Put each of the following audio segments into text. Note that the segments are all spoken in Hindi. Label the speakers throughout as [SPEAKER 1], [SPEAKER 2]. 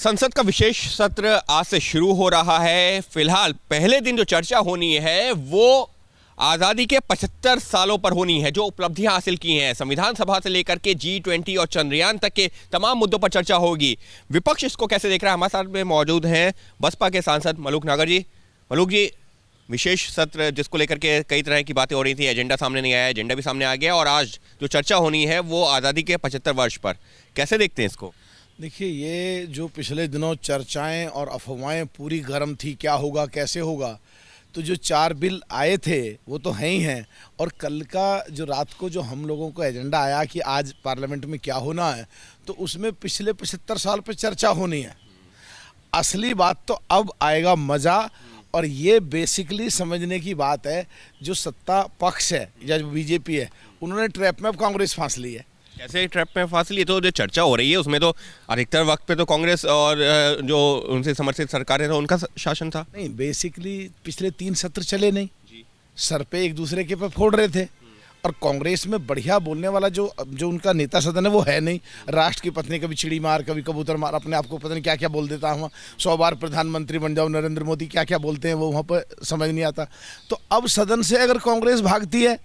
[SPEAKER 1] संसद का विशेष सत्र आज से शुरू हो रहा है। फिलहाल पहले दिन जो चर्चा होनी है वो आज़ादी के 75 सालों पर होनी है। जो उपलब्धियां हासिल की हैं संविधान सभा से लेकर के G20 और चंद्रयान तक के तमाम मुद्दों पर चर्चा होगी। विपक्ष इसको कैसे देख रहा है? हमारे साथ में मौजूद हैं बसपा के सांसद मलूक नागर जी। मलूक जी, विशेष सत्र जिसको लेकर के कई तरह की बातें हो रही थी, एजेंडा सामने नहीं आया, एजेंडा भी सामने आ गया और आज जो चर्चा होनी है वो आज़ादी के 75 वर्ष पर, कैसे देखते हैं इसको?
[SPEAKER 2] देखिए, ये जो पिछले दिनों चर्चाएं और अफवाहें पूरी गर्म थी, क्या होगा कैसे होगा, तो जो 4 बिल आए थे वो तो हैं ही हैं। और कल का जो रात को जो हम लोगों को एजेंडा आया कि आज पार्लियामेंट में क्या होना है, तो उसमें पिछले 75 साल पर चर्चा होनी है। असली बात तो अब आएगा मज़ा। और ये बेसिकली समझने की बात है, जो सत्ता पक्ष है या जो बीजेपी है, उन्होंने ट्रैप में अब कांग्रेस फांस ली है।
[SPEAKER 1] कैसे ट्रैप में फांस ली? तो जो चर्चा हो रही है उसमें तो अधिकतर वक्त पे तो कांग्रेस और जो उनसे समर्थित सरकारें थे उनका शासन था।
[SPEAKER 2] नहीं, बेसिकली पिछले 3 सत्र चले नहीं जी। सर पे एक दूसरे के पे फोड़ रहे थे। और कांग्रेस में बढ़िया बोलने वाला जो उनका नेता सदन है वो है नहीं। राष्ट्र की पत्नी कभी चिड़ी मार, कभी कबूतर मार, अपने आप को पता नहीं क्या क्या बोल देता हूँ। 100 बार प्रधानमंत्री बन जाओ, नरेंद्र मोदी, क्या क्या बोलते हैं वो वहाँ पर समझ नहीं आता। तो अब सदन से अगर कांग्रेस भागती है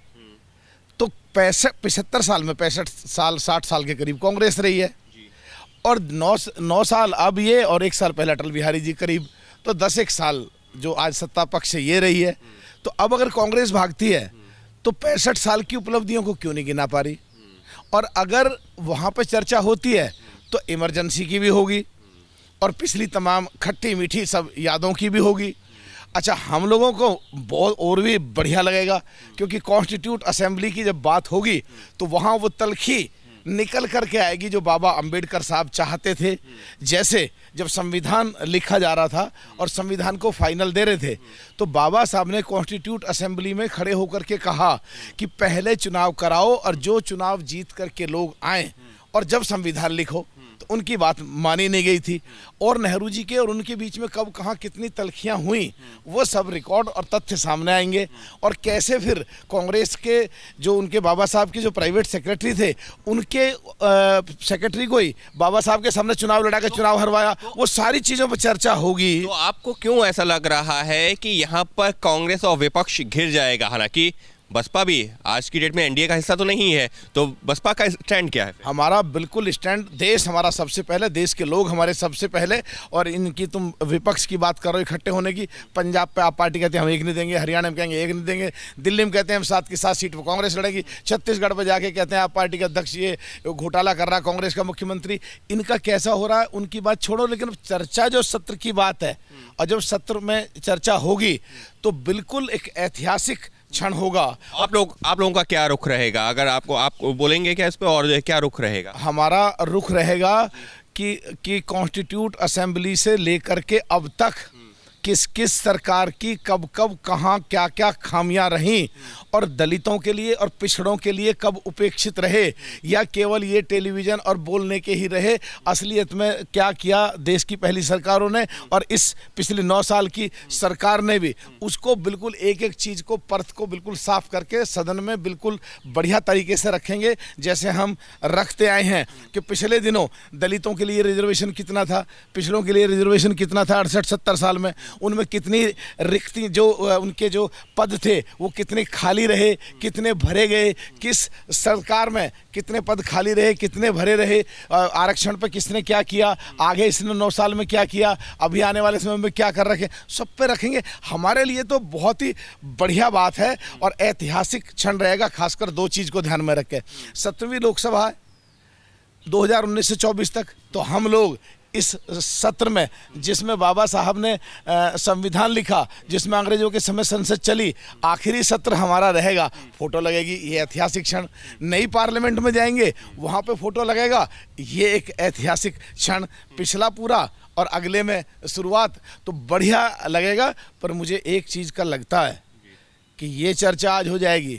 [SPEAKER 2] तो 75 साल में 65 साल 60 साल के करीब कांग्रेस रही है। और 9 साल अब ये, और 1 साल पहले अटल बिहारी जी करीब, तो 10-1 साल जो आज सत्ता पक्ष से ये रही है। तो अब अगर कांग्रेस भागती है तो 65 साल की उपलब्धियों को क्यों नहीं गिना पा रही? और अगर वहाँ पे चर्चा होती है तो इमरजेंसी की भी होगी और पिछली तमाम खट्टी मीठी सब यादों की भी होगी। अच्छा, हम लोगों को बहुत और भी बढ़िया लगेगा, क्योंकि कॉन्स्टिट्यूट असेंबली की जब बात होगी तो वहाँ वो तलखी निकल करके आएगी जो बाबा अंबेडकर साहब चाहते थे। जैसे जब संविधान लिखा जा रहा था और संविधान को फाइनल दे रहे थे, तो बाबा साहब ने कॉन्स्टिट्यूट असेंबली में खड़े होकर के कहा कि पहले चुनाव कराओ और जो चुनाव जीत करके लोग आए और जब संविधान लिखो। तो उनकी बात मानी नहीं गई थी। और नेहरू जी के और उनके बीच में कब कहाँ कितनी तलखियाँ हुई, वो सब रिकॉर्ड और तथ्य सामने आएंगे। और कैसे फिर कांग्रेस के जो उनके बाबा साहब के जो प्राइवेट सेक्रेटरी थे, उनके सेक्रेटरी को ही बाबा साहब के सामने चुनाव लड़ा के चुनाव हरवाया, वो सारी चीज़ों पर चर्चा होगी।
[SPEAKER 1] तो आपको क्यों ऐसा लग रहा है कि यहाँ पर कांग्रेस और विपक्ष घिर जाएगा? हालांकि बसपा भी आज की डेट में एनडीए का हिस्सा तो नहीं है, तो बसपा का स्टैंड क्या है?
[SPEAKER 2] हमारा बिल्कुल स्टैंड, देश हमारा सबसे पहले, देश के लोग हमारे सबसे पहले। और इनकी तुम विपक्ष की बात करो इकट्ठे होने की, पंजाब पे आप पार्टी कहते हैं हम 1 नहीं देंगे, हरियाणा में कहेंगे 1 नहीं देंगे, दिल्ली में कहते हैं हम 7 की 7 सीट पर कांग्रेस लड़ेगी, छत्तीसगढ़ पर जाके कहते हैं आप पार्टी का अध्यक्ष ये घोटाला कर रहा है, कांग्रेस का मुख्यमंत्री। इनका कैसा हो रहा है उनकी बात छोड़ो, लेकिन चर्चा जो सत्र की बात है, और जब सत्र में चर्चा होगी तो बिल्कुल एक ऐतिहासिक क्षण होगा।
[SPEAKER 1] आप लोगों का क्या रुख रहेगा? अगर आप बोलेंगे क्या इस पे, और क्या रुख रहेगा?
[SPEAKER 2] हमारा रुख रहेगा कि कॉन्स्टिट्यूट असेंबली से लेकर के अब तक किस किस सरकार की कब कब कहाँ क्या क्या खामियां रहीं, और दलितों के लिए और पिछड़ों के लिए कब उपेक्षित रहे, या केवल ये टेलीविज़न और बोलने के ही रहे। असलियत में क्या किया देश की पहली सरकारों ने और इस पिछले 9 साल की सरकार ने भी, उसको बिल्कुल एक एक चीज़ को, परत को बिल्कुल साफ करके सदन में बिल्कुल बढ़िया तरीके से रखेंगे, जैसे हम रखते आए हैं। कि पिछले दिनों दलितों के लिए रिजर्वेशन कितना था, पिछड़ों के लिए रिजर्वेशन कितना था 68-70 साल में, उनमें कितनी रिक्ति, जो उनके जो पद थे वो कितने खाली रहे, कितने भरे गए, किस सरकार में कितने पद खाली रहे, कितने भरे रहे, आरक्षण पर किसने क्या किया, आगे इसने 9 साल में क्या किया, अभी आने वाले समय में क्या कर रखे, सब पे रखेंगे। हमारे लिए तो बहुत ही बढ़िया बात है और ऐतिहासिक क्षण रहेगा, खासकर 2 चीज़ को ध्यान में रखें। 17वीं लोकसभा 2019 से 24 तक, तो हम लोग इस सत्र में, जिसमें बाबा साहब ने संविधान लिखा, जिसमें अंग्रेजों के समय संसद चली, आखिरी सत्र हमारा रहेगा, फोटो लगेगी, ये ऐतिहासिक क्षण। नई पार्लियामेंट में जाएंगे, वहाँ पे फोटो लगेगा, ये एक ऐतिहासिक क्षण। पिछला पूरा और अगले में शुरुआत, तो बढ़िया लगेगा। पर मुझे एक चीज़ का लगता है कि ये चर्चा आज हो जाएगी,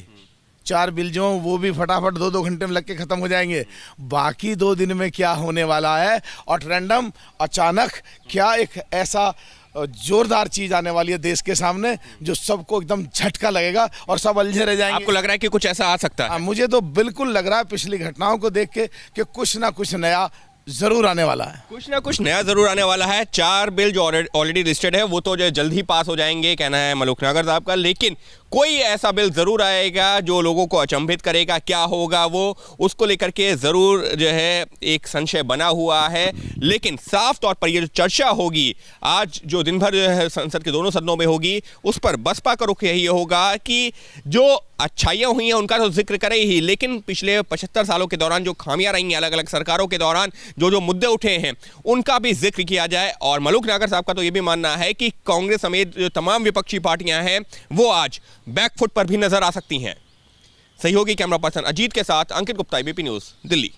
[SPEAKER 2] 4 बिल जो वो भी फटाफट 2-2 घंटे में लग के ख़त्म हो जाएंगे। बाकी 2 दिन में क्या होने वाला है, और रैंडम अचानक क्या एक ऐसा जोरदार चीज़ आने वाली है देश के सामने जो सबको एकदम झटका लगेगा और सब उलझे रह जाएंगे।
[SPEAKER 1] आपको लग रहा है कि कुछ ऐसा आ सकता है?
[SPEAKER 2] मुझे तो बिल्कुल लग रहा है पिछली घटनाओं को देख के कि कुछ ना कुछ नया जरूर आने वाला है।
[SPEAKER 1] कुछ ना कुछ नया जरूर आने वाला है। 4 बिल जो ऑलरेडी लिस्टेड है वो तो जो जल्द ही पास हो जाएंगे, कहना है मलूक नागर साहब का, लेकिन कोई ऐसा बिल जरूर आएगा जो लोगों को अचंभित करेगा। क्या होगा वो, उसको लेकर के जरूर जो है एक संशय बना हुआ है। लेकिन साफ तौर पर ये जो चर्चा होगी आज, जो दिन भर जो है संसद के दोनों सदनों में होगी, उस पर बसपा का रुख यही होगा कि जो अच्छाइयाँ हुई हैं उनका तो जिक्र करे ही, लेकिन पिछले 75 सालों के दौरान जो खामियां रही हैं अलग अलग सरकारों के दौरान, जो मुद्दे उठे हैं उनका भी जिक्र किया जाए। और मलूक नागर साहब का तो ये भी मानना है कि कांग्रेस समेत जो तमाम विपक्षी पार्टियां हैं वो आज बैकफुट पर भी नजर आ सकती हैं। सहयोगी कैमरा पर्सन अजीत के साथ अंकित गुप्ता, एबीपी न्यूज़, दिल्ली।